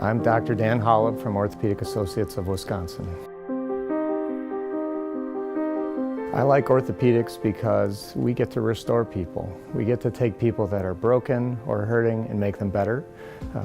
I'm Dr. Dan Holub from Orthopedic Associates of Wisconsin. I like orthopedics because we get to restore people. We get to take people that are broken or hurting and make them better.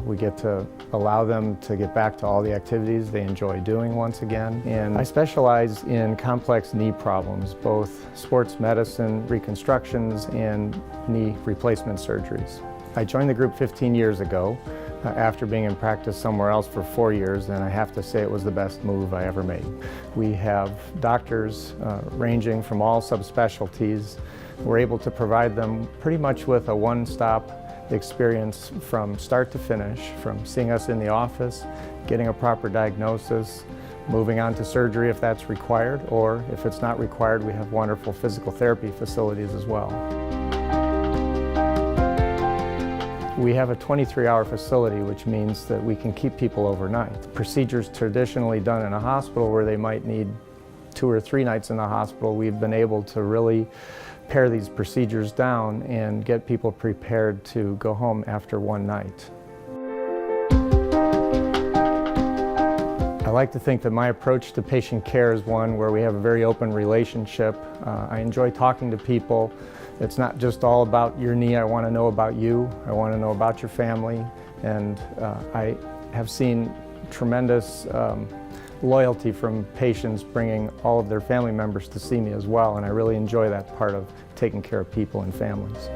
We get to allow them to get back to all the activities they enjoy doing once again. And I specialize in complex knee problems, both sports medicine reconstructions and knee replacement surgeries. I joined the group 15 years ago after being in practice somewhere else for 4 years, and I have to say it was the best move I ever made. We have doctors ranging from all subspecialties. We're able to provide them pretty much with a one-stop experience from start to finish, from seeing us in the office, getting a proper diagnosis, moving on to surgery if that's required, or if it's not required, we have wonderful physical therapy facilities as well. We have a 23-hour facility, which means that we can keep people overnight. Procedures traditionally done in a hospital where they might need 2 or 3 nights in the hospital, we've been able to really pare these procedures down and get people prepared to go home after 1 night. I like to think that my approach to patient care is one where we have a very open relationship. I enjoy talking to people. It's not just all about your knee. I want to know about you. I want to know about your family. And I have seen tremendous loyalty from patients bringing all of their family members to see me as well. And I really enjoy that part of taking care of people and families.